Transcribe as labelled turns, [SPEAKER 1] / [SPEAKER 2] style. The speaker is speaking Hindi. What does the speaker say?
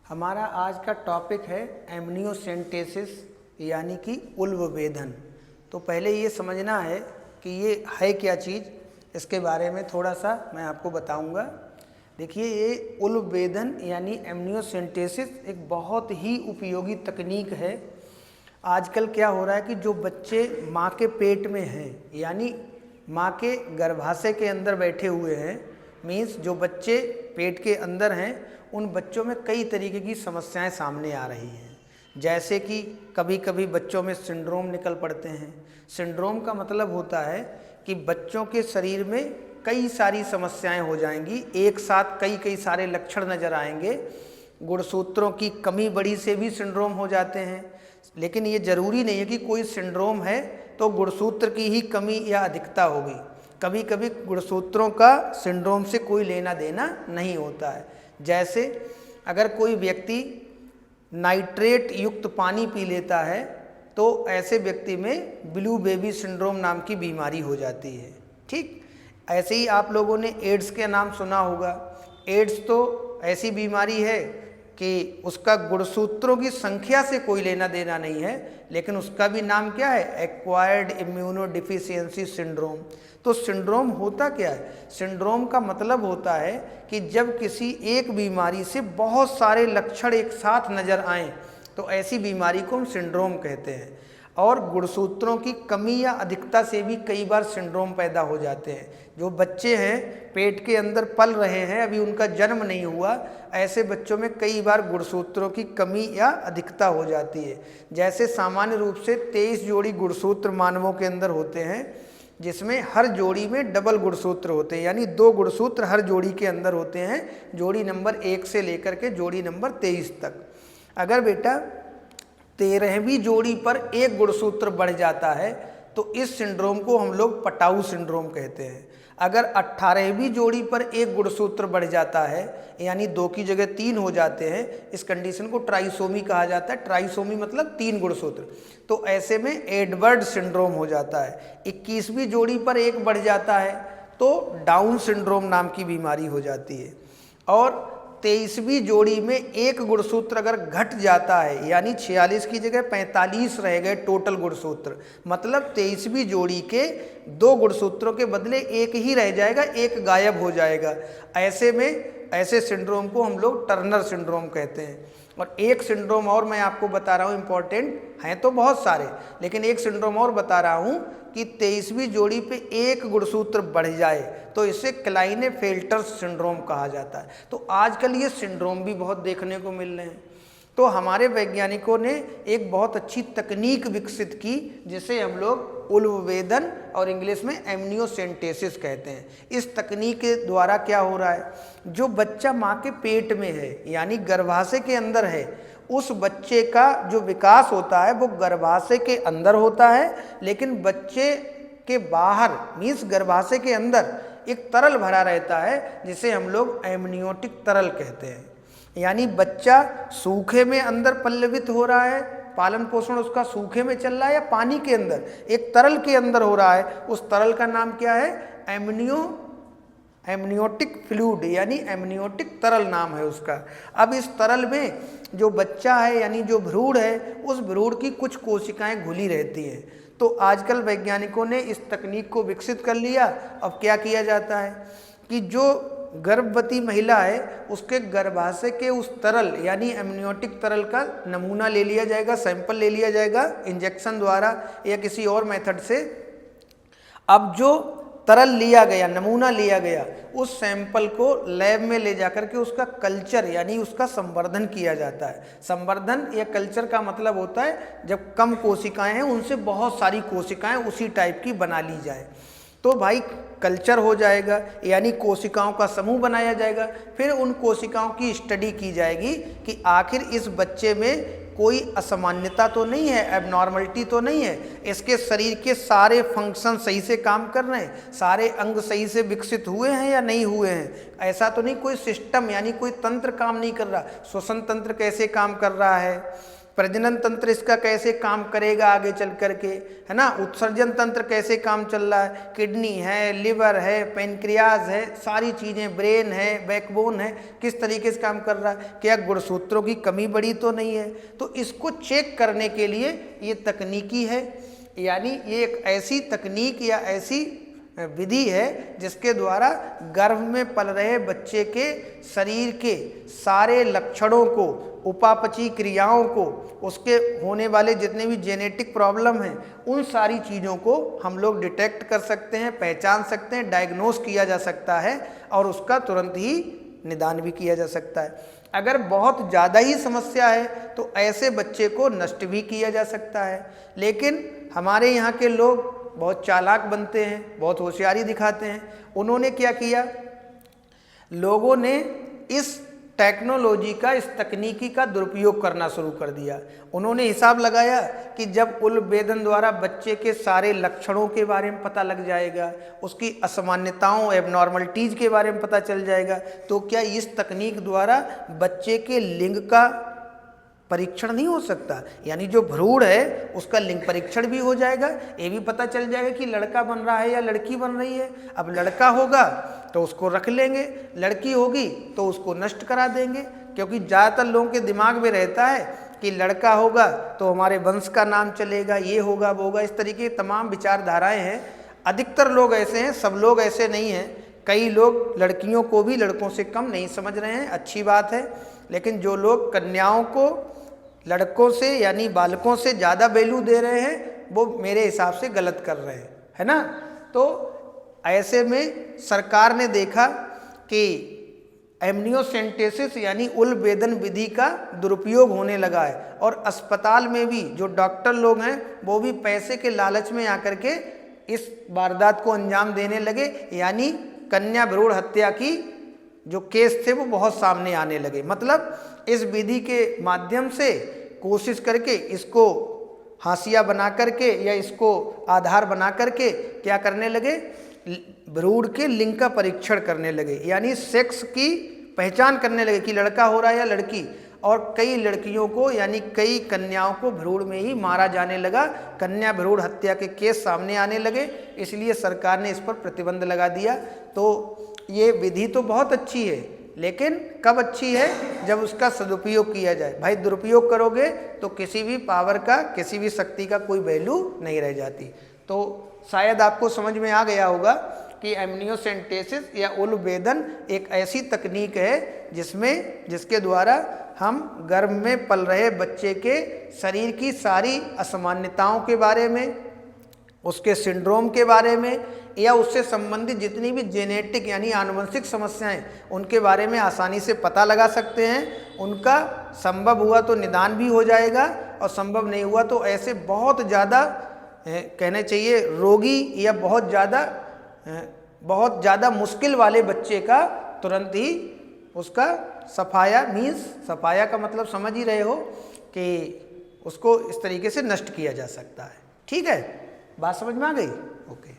[SPEAKER 1] हमारा आज का टॉपिक है एमनियोसेंटेसिस यानी कि उल्बवेधन। तो पहले ये समझना है कि ये है क्या चीज़, इसके बारे में थोड़ा सा मैं आपको बताऊंगा। देखिए, ये उल्बवेधन यानी एमनियोसेंटेसिस एक बहुत ही उपयोगी तकनीक है। आजकल क्या हो रहा है कि जो बच्चे माँ के पेट में हैं यानी माँ के गर्भाशय के अंदर बैठे हुए हैं, मीन्स जो बच्चे पेट के अंदर हैं, उन बच्चों में कई तरीके की समस्याएं सामने आ रही हैं। जैसे कि कभी कभी बच्चों में सिंड्रोम निकल पड़ते हैं। सिंड्रोम का मतलब होता है कि बच्चों के शरीर में कई सारी समस्याएं हो जाएंगी, एक साथ कई कई सारे लक्षण नज़र आएंगे। गुणसूत्रों की कमी बड़ी से भी सिंड्रोम हो जाते हैं, लेकिन ये ज़रूरी नहीं है कि कोई सिंड्रोम है तो गुणसूत्र की ही कमी या अधिकता होगी। कभी कभी गुणसूत्रों का सिंड्रोम से कोई लेना देना नहीं होता है। जैसे अगर कोई व्यक्ति नाइट्रेट युक्त पानी पी लेता है तो ऐसे व्यक्ति में ब्लू बेबी सिंड्रोम नाम की बीमारी हो जाती है। ठीक ऐसे ही आप लोगों ने एड्स के नाम सुना होगा। एड्स तो ऐसी बीमारी है कि उसका गुणसूत्रों की संख्या से कोई लेना देना नहीं है, लेकिन उसका भी नाम क्या है, एक्वायर्ड इम्यूनोडिफिशियंसी सिंड्रोम। तो सिंड्रोम होता क्या है? सिंड्रोम का मतलब होता है कि जब किसी एक बीमारी से बहुत सारे लक्षण एक साथ नजर आएं तो ऐसी बीमारी को हम सिंड्रोम कहते हैं। और गुणसूत्रों की कमी या अधिकता से भी कई बार सिंड्रोम पैदा हो जाते हैं। जो बच्चे हैं पेट के अंदर पल रहे हैं, अभी उनका जन्म नहीं हुआ, ऐसे बच्चों में कई बार गुणसूत्रों की कमी या अधिकता हो जाती है। जैसे सामान्य रूप से 23 जोड़ी गुणसूत्र मानवों के अंदर होते हैं, जिसमें हर जोड़ी में डबल गुणसूत्र होते हैं, यानी 2 गुणसूत्र हर जोड़ी के अंदर होते हैं, जोड़ी नंबर 1 से लेकर के जोड़ी नंबर 23 तक। अगर बेटा 13वीं जोड़ी पर एक गुणसूत्र बढ़ जाता है तो इस सिंड्रोम को हम लोग पटाऊ सिंड्रोम कहते हैं। अगर 18वीं जोड़ी पर एक गुणसूत्र बढ़ जाता है यानी 2 की जगह 3 हो जाते हैं, इस कंडीशन को ट्राइसोमी कहा जाता है। ट्राइसोमी मतलब 3 गुणसूत्र। तो ऐसे में एडवर्ड सिंड्रोम हो जाता है। 21वीं जोड़ी पर एक बढ़ जाता है तो डाउन सिंड्रोम नाम की बीमारी हो जाती है। और 23वीं जोड़ी में एक गुणसूत्र अगर घट जाता है यानी 46 की जगह 45 रह गए टोटल गुणसूत्र, मतलब 23वीं जोड़ी के 2 गुणसूत्रों के बदले एक ही रह जाएगा, एक गायब हो जाएगा। ऐसे में ऐसे सिंड्रोम को हम लोग टर्नर सिंड्रोम कहते हैं। और एक सिंड्रोम और मैं आपको बता रहा हूँ, इंपॉर्टेंट हैं तो बहुत सारे, लेकिन एक सिंड्रोम और बता रहा हूँ कि 23वीं जोड़ी पे एक गुणसूत्र बढ़ जाए तो इसे क्लाइनेफेल्टर सिंड्रोम कहा जाता है। तो आजकल ये सिंड्रोम भी बहुत देखने को मिल रहे हैं। तो हमारे वैज्ञानिकों ने एक बहुत अच्छी तकनीक विकसित की जिसे हम लोग उल्बवेधन और इंग्लिश में एमनियोसेंटेसिस कहते हैं। इस तकनीक के द्वारा क्या हो रहा है, जो बच्चा माँ के पेट में है यानी गर्भाशय के अंदर है, उस बच्चे का जो विकास होता है वो गर्भाशय के अंदर होता है, लेकिन बच्चे के बाहर मीन्स गर्भाशय के अंदर एक तरल भरा रहता है जिसे हम लोग एमनियोटिक तरल कहते हैं। यानी बच्चा सूखे में अंदर पल्लवित हो रहा है, पालन पोषण उसका सूखे में चल रहा है या पानी के अंदर एक तरल के अंदर हो रहा है। उस तरल का नाम क्या है, एमनियोटिक फ्लूइड यानी एमनियोटिक तरल नाम है उसका। अब इस तरल में जो बच्चा है यानी जो भ्रूण है, उस भ्रूण की कुछ कोशिकाएं घुली रहती हैं। तो आजकल वैज्ञानिकों ने इस तकनीक को विकसित कर लिया। अब क्या किया जाता है कि जो गर्भवती महिला है उसके गर्भाशय के उस तरल यानी एमनियोटिक तरल का नमूना ले लिया जाएगा, सैंपल ले लिया जाएगा इंजेक्शन द्वारा या किसी और मेथड से। अब जो तरल लिया गया, नमूना लिया गया, उस सैंपल को लैब में ले जाकर के उसका कल्चर यानी उसका संवर्धन किया जाता है। संवर्धन या कल्चर का मतलब होता है जब कम कोशिकाएं हैं उनसे बहुत सारी कोशिकाएं उसी टाइप की बना ली जाए। तो भाई कल्चर हो जाएगा यानी कोशिकाओं का समूह बनाया जाएगा। फिर उन कोशिकाओं की स्टडी की जाएगी कि आखिर इस बच्चे में कोई असामान्यता तो नहीं है, एबनॉर्मलिटी तो नहीं है, इसके शरीर के सारे फंक्शन सही से काम कर रहे हैं, सारे अंग सही से विकसित हुए हैं या नहीं हुए हैं। ऐसा तो नहीं कोई सिस्टम यानी कोई तंत्र काम नहीं कर रहा, श्वसन तंत्र कैसे काम कर रहा है, प्रजनन तंत्र इसका कैसे काम करेगा आगे चल करके, है ना, उत्सर्जन तंत्र कैसे काम चल रहा है, किडनी है, लिवर है, पेनक्रियाज है, सारी चीज़ें, ब्रेन है, बैकबोन है, किस तरीके से काम कर रहा है, क्या गुणसूत्रों की कमी बड़ी तो नहीं है। तो इसको चेक करने के लिए ये तकनीकी है, यानी ये एक ऐसी तकनीक या ऐसी विधि है जिसके द्वारा गर्भ में पल रहे बच्चे के शरीर के सारे लक्षणों को, उपापचयी क्रियाओं को, उसके होने वाले जितने भी जेनेटिक प्रॉब्लम हैं, उन सारी चीज़ों को हम लोग डिटेक्ट कर सकते हैं, पहचान सकते हैं, डायग्नोस किया जा सकता है और उसका तुरंत ही निदान भी किया जा सकता है। अगर बहुत ज़्यादा ही समस्या है तो ऐसे बच्चे को नष्ट भी किया जा सकता है। लेकिन हमारे यहाँ के लोग बहुत चालाक बनते हैं, बहुत होशियारी दिखाते हैं। उन्होंने क्या किया, लोगों ने इस टेक्नोलॉजी का, इस तकनीकी का दुरुपयोग करना शुरू कर दिया। उन्होंने हिसाब लगाया कि जब उल्बेधन द्वारा बच्चे के सारे लक्षणों के बारे में पता लग जाएगा, उसकी असामान्यताओं, एबनॉर्मलिटीज़ के बारे में पता चल जाएगा, तो क्या इस तकनीक द्वारा बच्चे के लिंग का परीक्षण नहीं हो सकता, यानी जो भ्रूण है उसका लिंग परीक्षण भी हो जाएगा, ये भी पता चल जाएगा कि लड़का बन रहा है या लड़की बन रही है। अब लड़का होगा तो उसको रख लेंगे, लड़की होगी तो उसको नष्ट करा देंगे, क्योंकि ज़्यादातर लोगों के दिमाग में रहता है कि लड़का होगा तो हमारे वंश का नाम चलेगा, ये होगा वो होगा, इस तरीके की तमाम विचारधाराएँ हैं। अधिकतर लोग ऐसे हैं, सब लोग ऐसे नहीं हैं। कई लोग लड़कियों को भी लड़कों से कम नहीं समझ रहे हैं, अच्छी बात है, लेकिन जो लोग कन्याओं को लड़कों से यानी बालकों से ज़्यादा वैल्यू दे रहे हैं वो मेरे हिसाब से गलत कर रहे हैं, है ना। तो ऐसे में सरकार ने देखा कि एमनियोसेंटेसिस यानी उल्बेधन विधि का दुरुपयोग होने लगा है और अस्पताल में भी जो डॉक्टर लोग हैं वो भी पैसे के लालच में आकर के इस वारदात को अंजाम देने लगे, यानी कन्या भ्रूण हत्या की जो केस थे वो बहुत सामने आने लगे। मतलब इस विधि के माध्यम से कोशिश करके इसको हाशिया बना करके या इसको आधार बना करके क्या करने लगे, भ्रूण के लिंग का परीक्षण करने लगे, यानी सेक्स की पहचान करने लगे कि लड़का हो रहा है या लड़की। और कई लड़कियों को यानी कई कन्याओं को भ्रूण में ही मारा जाने लगा, कन्या भ्रूण हत्या के केस सामने आने लगे, इसलिए सरकार ने इस पर प्रतिबंध लगा दिया। तो ये विधि तो बहुत अच्छी है, लेकिन कब अच्छी है, जब उसका सदुपयोग किया जाए। भाई दुरुपयोग करोगे तो किसी भी पावर का, किसी भी शक्ति का कोई वैल्यू नहीं रह जाती। तो शायद आपको समझ में आ गया होगा कि एमनियोसेंटेसिस या उल्बेधन एक ऐसी तकनीक है जिसके द्वारा हम गर्भ में पल रहे बच्चे के शरीर की सारी असामान्यताओं के बारे में, उसके सिंड्रोम के बारे में या उससे संबंधित जितनी भी जेनेटिक यानी आनुवंशिक समस्याएं उनके बारे में आसानी से पता लगा सकते हैं। उनका संभव हुआ तो निदान भी हो जाएगा और संभव नहीं हुआ तो ऐसे बहुत ज़्यादा कहने चाहिए रोगी या बहुत ज़्यादा मुश्किल वाले बच्चे का तुरंत ही उसका सफाया, मीन्स सफाया का मतलब समझ ही रहे हो कि उसको इस तरीके से नष्ट किया जा सकता है। ठीक है, बात समझ में आ गई? ओके।